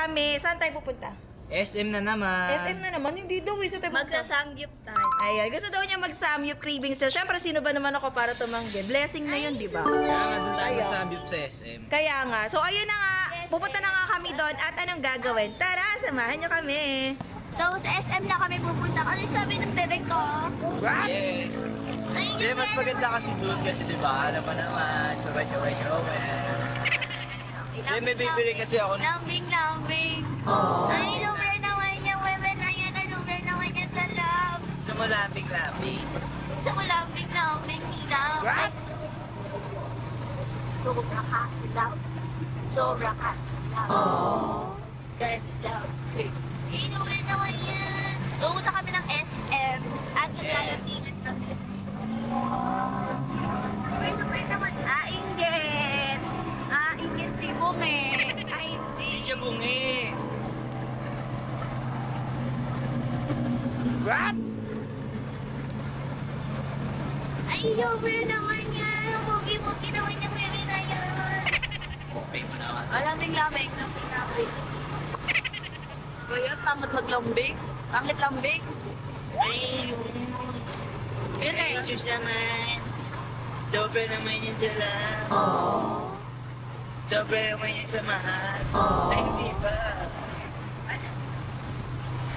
kami. Saan tayo pupunta? SM na naman. SM na naman. Hindi daw. Isa tayo pupunta. Magsasangyup tayo. Ayun. Gusto daw niya mag-samyup cravings siya. Siyempre, sino ba naman ako para tumanggi? Blessing na yun, di ba? Kaya nga doon tayo Ayaw. magsambip sa SM. Kaya nga. So, ayun na nga. Pupunta na nga kami doon. At anong gagawin? Tara, samahan niyo kami. So, sa SM na kami pupunta kasi sabi ng bebe ko. Yes. Ay, Hindi, mas maganda kasi doon kasi diba, alam mo naman, sabay-sabay. Hindi, may bibili kasi ako. Lambing. Ay, sobrang naman niya, women na yan. Ay, sobrang naman yan sa love. Gusto mo lambing-lambing. Gusto ko lambing. What? Sobra kasi love. Ganda. Ay, sobrang naman yan. Pumunta kami ng SM at naglalambingan kami. Sobrang naman. Ingit si Bungi. Ay, Hindi hindi. siya bungi. Ay, sobrang naman yan. Bugi-bugi naman yung bebe na yan. Okay mo naman. Lambing. Kaya, pangit maglambing. Pangit lambing. Ay, Yun eh. Jesus naman. Sobra naman yan sa love. Sobra naman yan sa mahal. Ay, hindi ba?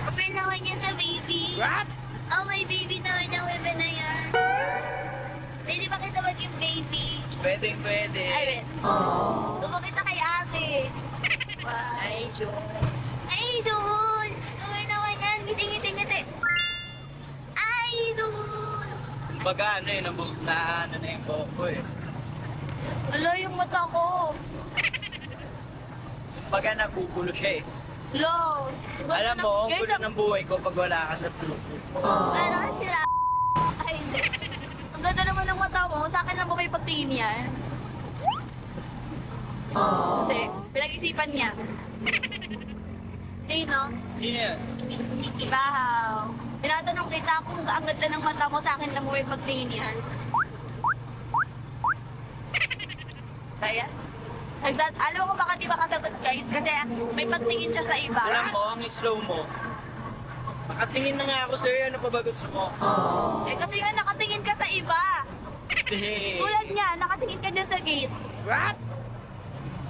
Sobrang naman yan sa baby. What? Oh, may baby naman yung bebe na yan. Pwede ba kita maging baby? Pwede. Ay, wait. Tubo kita kay ate. Wow. Ay, Diyos. Ay, doon! Sobrang naman yan. Ngiti. Ay, doon! Baga ano yun, na yung buhok ko eh. Wala yung mata ko. Baga nagugulo siya eh. Lo. Alam mo, ang guys, gulo ng buhay ko pag wala ka sa Bluetooth. ano ka sira? Ay, hindi. Ang ganda naman ng mata mo. Sa akin lang po may pagtingin yan. Kasi, pinag-isipan niya. Hey, no? Sino yan? Ibahaw. Tinatanong kita kung ang ganda ng mata mo, sa akin lang mo may pagtingin yan. Kaya? Alam mo kung bakit di ba kasagot, guys? Kasi may pagtingin siya sa iba. Alam mo, ang slow mo. Makatingin na nga ako sa'yo, ano pa ba gusto mo? Eh, kasi nga nakatingin ka sa iba. Hindi. Tulad niya, nakatingin ka dyan sa gate. What?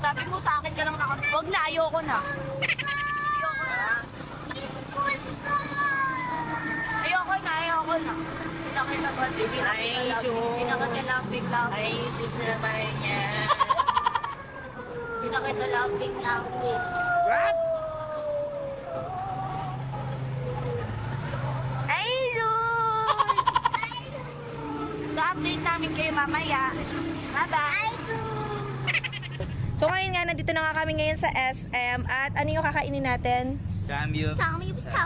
Sabi mo sa akin ka lang nakatingin. Huwag na, ayoko na. Ayoko na. Pinakita ba? Ay, sus. Pinakita lang. Ay, sus naman niya. Pinakita lambing. What? Ay, sus! Sa-update namin kayo mamaya. Bye-bye! So, ngayon nga, nandito na nga kami ngayon sa SM. At ano yung kakainin natin? Samyup.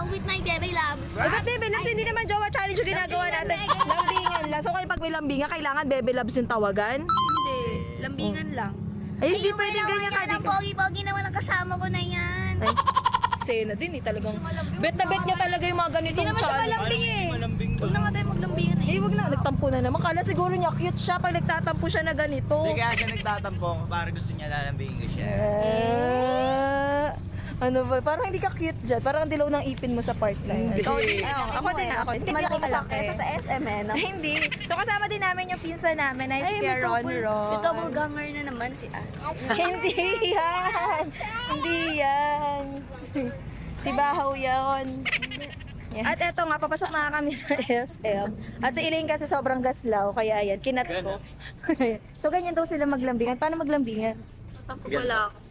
With my baby loves. Ba't Bebe Labs? Hindi naman jowa challenge yung ginagawa natin. Lambingan lang. So, pag may lambingan, kailangan Bebe Labs yung tawagan? Hindi, lambingan lang. Ay, hindi pwedeng ganyan ka. Ang pogi-pogi naman ang kasama ko na yan. Ay, sena din eh, talagang. Bet na bet niya talaga yung mga ganitong Hindi naman siya challenge. malambing eh. Malambing ba? Huwag na nga tayo maglambingan eh. Eh, wag na. Nagtampo na naman. Kala siguro niya cute siya pag nagtatampo siya na ganito. Hindi kaya siya nagtatampo para gusto niya lalambingin ko siya. Ano ba? Parang hindi ka cute dyan. Parang ang dilaw ng ipin mo sa part na yun. Hindi. Ikaw din. Ako din. Ako. Hindi Malaki ako ka sa malaki. sa SM eh. No? Ay, hindi. So, kasama din namin yung pinsan namin na si Kuya Ron. Ito mo ganger na naman si Ann. Hindi yan. Hindi yan. Si Bahaw yan. At eto nga, papasok na kami sa SM. At si Elaine kasi sobrang gaslaw, kaya yan, kinat ko. So ganyan daw sila maglambingan. Paano maglambingan? Wala ako.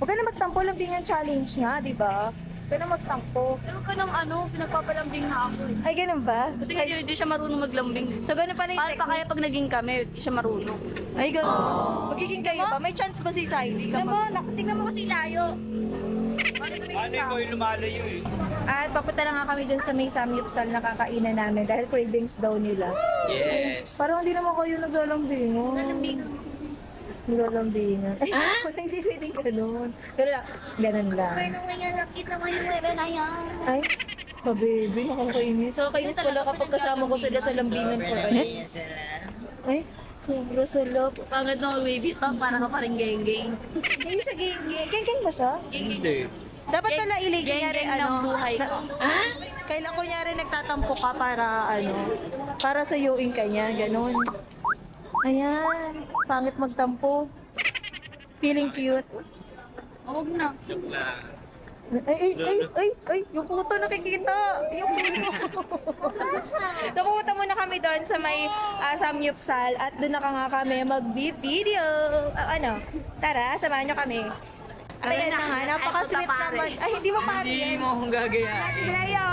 Huwag ka na magtampo, lambingan challenge nga, di ba? Huwag ka na magtampo. Ewan ka ng ano, pinagpapalambing na ako eh. Ay, ganun ba? Kasi nga hindi siya marunong maglambing. So ganun pala yung Paano pa kaya pag naging kami, hindi siya marunong. Ay, ganun. Magiging kayo ba? May chance ba si Siley? Tingnan mo kasi layo. Ano ikaw yung lumalayo eh? At papunta na nga kami dun sa may samyupsal na kakainan namin dahil cravings daw nila. Yes. Parang hindi naman kayo naglalambingan. Nalambingan. Naglalambingan. Ay, hindi pwedeng ganun. Ganun lang. Ganun lang. Pero naman yan, nakita mo yung webe na yan. Ay, baby, nakakainis. Nakakainis pala kapag kasama ko sila sa lambingan ko. Ay, sobra salap. Pangit na baby to, para ka pa rin geng-geng. Hindi siya geng-geng. Geng-geng ba siya? Hindi. Dapat pala iligin Geng- niya rin geng ng ano. buhay ko. Kailan ko niya rin nagtatampo ka para ano, para suyuin ka niya, ganun. Ayan, pangit magtampo. Feeling cute. Huwag na. Joke lang. Ay, yung puto nakikita. Yung puto. So, pumunta muna kami doon sa may Samyupsal at doon na nga kami mag-video. Ano? Tara, samahan nyo kami. At ayan na nga, napaka-sweet naman. Ay, hindi mo pare Hindi yan. mo akong gagayahin. Grayo.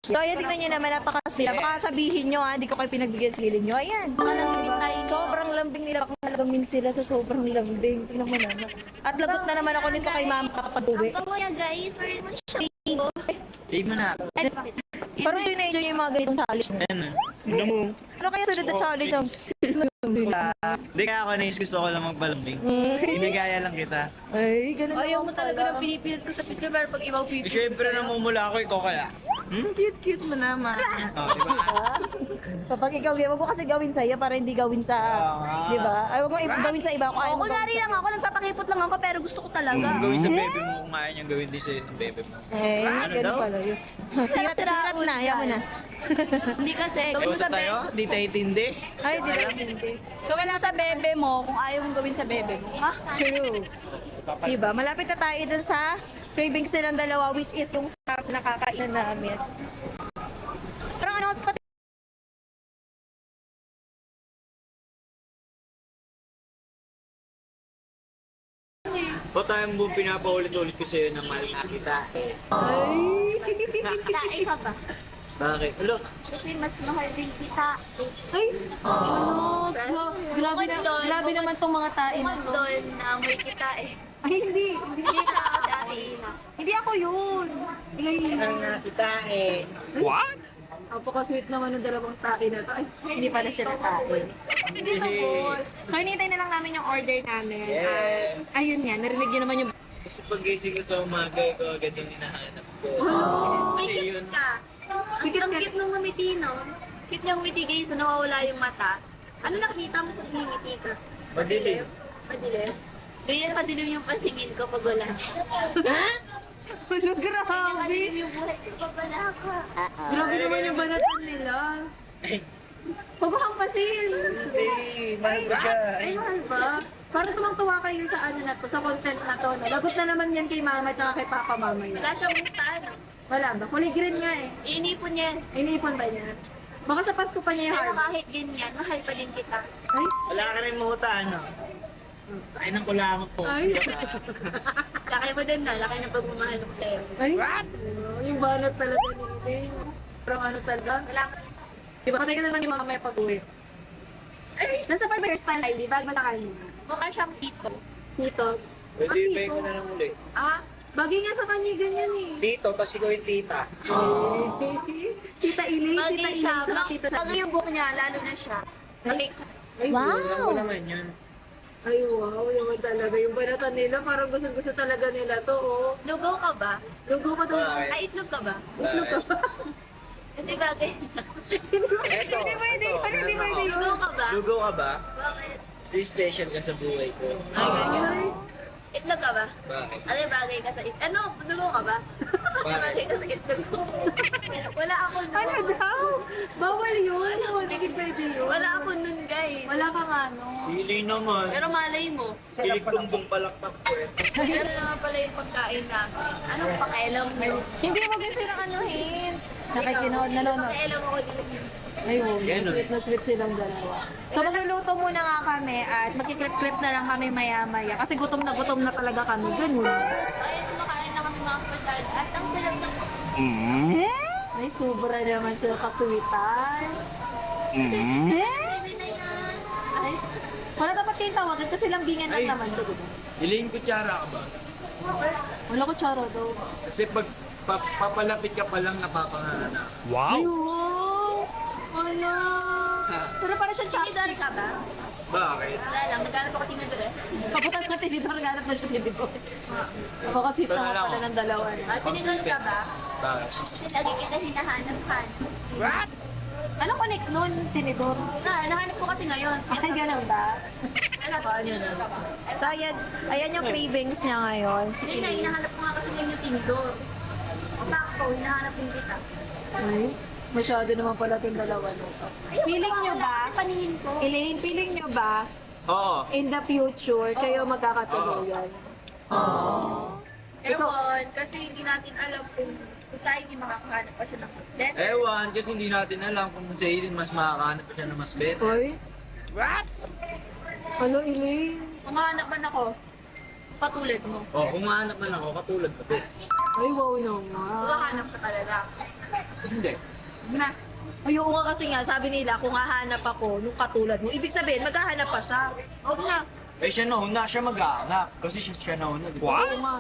So, ayan, tignan nyo naman, napaka-sweet. Baka sabihin nyo, hindi ko kayo pinagbigyan sa hiling nyo. Ayan. Sobrang lambing nila. Kalagamin sila sa sobrang lambing. Tingnan mo naman. At lagot na naman ako nito kay mama kapag uwi. Ang kaya guys, meron mo siya. Tignan mo na. Parang yun na-enjoy yung mga ganitong challenge. Ayan na. Tignan mo. Ano kaya sunod na challenge ang... Hindi kaya ako nais gusto ko lang magpalambing. Inigaya lang kita. Ay, ganun Ayaw naman mo talaga pala. ng pinipilit ko sa piska, pero pag ibang Eh, pinipilit syempre namumula ako, ikaw kaya. Cute mo naman. Oh, di ba? Kapag ikaw, wag mo kasi gawin sa'yo para hindi gawin sa... Di ba? Ay, wag mo gawin sa iba kung ayaw Oo, mo kunwari lang ako, nagpapakipot lang ako, pero gusto ko talaga. Kung gawin sa bebe mo, kung maayon yung gawin din sa isang bebe mo. Eh, Ano ganun daw? pala yun. Sirat na, ayaw mo na. Hindi kasi, gawin mo Ikaw sa tayo? bebe. Di tayo tindi? Ay, di ba? Hindi. Gawin lang sa bebe mo, kung ayaw mong gawin sa bebe mo. Ha? True. Diba? Malapit na tayo dun sa cravings nilang dalawa, which is yung sarap na kakainan namin. Parang ano, pati O tayo mo pinapaulit-ulit ko sa'yo na mahal na kita. Tae ka ba? Bakit? Look, Kasi mas mahal din kita. ay, ano, grabe naman tong mga tain na Bukod to. doon na may kita eh. Ay, hindi. Hindi siya ako si Ate Ina. Hindi ako yun. mahal na kita eh. What? Napaka-sweet naman ng dalawang tae na to. Ay, hindi pala sila tae. Hindi sabon. So, hinihintay na lang namin yung order namin. Yes. Ayun nga, narinig nyo naman yung... Kasi pag gising ko sa umaga, ikaw agad yung hinahanap ko. May Kasi cute yun. ka. Ang cute nung ngumiti, no? Cute niyang ngumiti guys, na nawawala yung mata. Ano nakikita mo kung ngumiti ka? Madilim. Madilim? Ganyan kadilim yung patingin ko pag wala. Ano, grabe. Madilim yung buhay ko pag wala ka. Grabe naman yung banatan nila. Papahampasin. Hindi, mahal ko siya. Ay, mahal ba? Parang tumang-tuwa kayo sa ano na to, sa content na to. No? Lagot na naman yan kay mama tsaka kay papa mamaya. Wala siyang muta, no? Wala ba? Kulay green nga eh. Inipon yan. Iniipon ba niya? Baka sa Pasko pa niya yung Pero heart. kahit ganyan, mahal pa din kita. Ay, Wala ka rin mahuta, ano? Ay, nang kulangot po. Ay. Laki mo din na, laki ng pagmamahal ko sa'yo. ay. Oh, yung banat talaga nila. Parang ano talaga. Wala ka. Di ba? Patay ka naman yung mamaya pag-uwi. Nasa pa ba your style, Heidi? Bag ba sa kanya? Mukha siyang tito. Dito. Pwede Ang ibay tito. ko na lang uli. Ah, Bagay nga sa kanya ganyan eh. Tito, tapos ikaw yung tita. Tita Ili, Tita bagay Ili, siya. tsaka Tita sa... Bagay yung buhok niya, lalo na siya. Bagay sa... Ay, Alam ko naman yun. Ay, wow, naman talaga. Yung banatan nila, parang gusto-gusto talaga nila to, oh. Lugaw ka ba? Lugo pa to. Bakit? Ay, itlog ka ba? Itlog ka ba? Hindi bagay. Eto, Hindi pwede, eto, parang hindi meron pwede. ako. Lugaw ka ba? Lugaw ka ba? Bakit? Si special ka sa buhay ko. Ay, ganyan. Itlog ka ba? Bakit? Ano yung bagay ka sa itlog? Ano? Lugaw ka ba? Ano bagay ka sa itlog ko? Wala ako nun. Ano daw? Bawal yun. Hindi pwede yun. Wala ako nun, guys. Wala kang ano. Sili naman. Pero malay mo. Silig tumbong palakpak ko eh. Pero naman pala yung pagkain namin. Anong pakialam mo? Hindi, wag yung silang anuhin. Nakikinood, nanonood. Pakialam ako dito. Ay, wow. Ganun. Sweet na sweet silang dalawa. So, magluluto muna nga kami at magkiklip-clip na lang kami maya-maya. Kasi gutom na talaga kami. Ganun. Ay, kumakain na kami mga pagkain. At ang sarap ng Ay, sobra naman sa kasweetan. baby na yan. Ay, wala dapat kayong tawagan kasi lambingan lang Ay. naman to, diba? Hiling kutsara ka ba? Wala ko tsara daw. Kasi pag papalapit ka pa lang napapanganak. Ay, wow! Wala! Pero para siyang chopstick. Tinidor ka ba? Bakit? Wala lang, naghanap ako tinidor eh. Paputan ko tinidor, ganap na siya tinidor. Napaka-sweet Ito na na nga lang, pala oh. ng dalawa. Tinidor ka ba? Bakit? Kasi lagi kita hinahanap. What? Ano connect nun, tinidor? Nahanap ko kasi ngayon. Ay, ganun ba? Ano ba? So, ayan yung cravings niya ngayon. Hindi na, hinahanap ko nga kasi ngayon yung tinidor. O sakto, hinahanap din kita. Ay, masyado naman pala itong dalawa nito. Feeling nyo ba? Kasi paningin ko. Elaine, feeling nyo ba Oo. in the future kayo magkakatuluyan? Ewan, kasi hindi natin alam kung sa hindi makakahanap pa siya ng mas better. Ewan, kasi hindi natin alam kung sa Eileen mas makakahanap pa siya ng mas better. Oy? What? Ano, Elaine? Kung mahanap man ako, patulad mo. Oh, kung mahanap man ako, katulad ko din. Ay, wow Kung naman. mahanap ka talaga. Hindi. Na. Ayoko nga kasi nga, sabi nila, kung hahanap ako nung katulad mo, ibig sabihin, maghahanap pa siya. Huwag na. Eh siya nauna, siya mag-aanap. Kasi siya nauna. Di ba? Oo nga.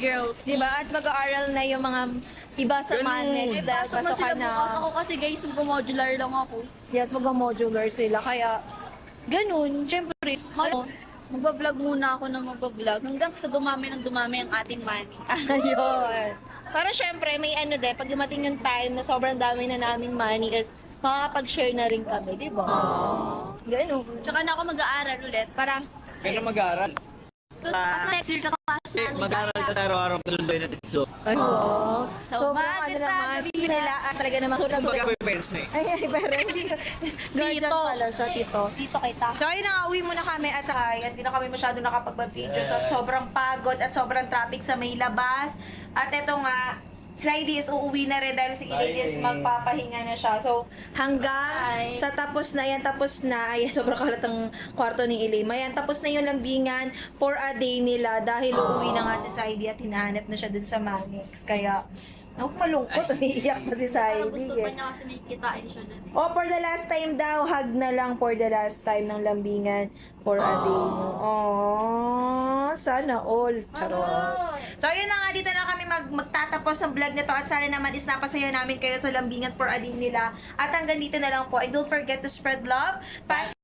girls. Diba? At mag-aaral na yung mga iba sa Ganun. Manex dahil Pasok na sila pasokan na. bukas ako kasi guys, mag-modular lang ako. Yes, mag-modular sila. Kaya, ganun. Siyempre, Magbablog muna ako ng magbablog hanggang sa dumami ng dumami ang ating money. ayun. Para syempre, may ano din, pag dumating yung time na sobrang dami na naming money is makakapag-share na rin kami, di ba? Ganun. Tsaka na ako mag-aaral ulit para Kailan mag-aaral? next year kakapasa na Mag-aaral ka sa araw-araw kasundoy natin. So, Oo. So, Sobrang bakit ano naman, sabi sweet nila at talaga naman baga sulit. ko yung parents mo eh. Ay, pero hindi. Guardian pala siya, tito. dito kita. So ayun na nga, uwi muna kami at saka hindi na kami masyado nakapag-videos at sobrang pagod at sobrang traffic sa may labas. At eto nga, si Heidi is uuwi na rin dahil si Ilin is magpapahinga na siya. So hanggang Bye. sa tapos na yan, Ayan, sobrang kalat ang kwarto ni Ilin. Ayan, tapos na yung lambingan for a day nila dahil uuwi na nga si Heidi at hinahanap na siya dun sa Manix. Kaya, ako malungkot, umiiyak pa si Parang Heidi. gusto pa niya kasi may kitain siya dun. Oh, for the last time daw, hug na lang for the last time ng lambingan for a day. Oh, sana all. Charot. So, yun na nga, dito na kami magtatapos ng vlog na to at sana naman is napasaya namin kayo sa lambingan for a day nila. At hanggang dito na lang po. And don't forget to spread love, pass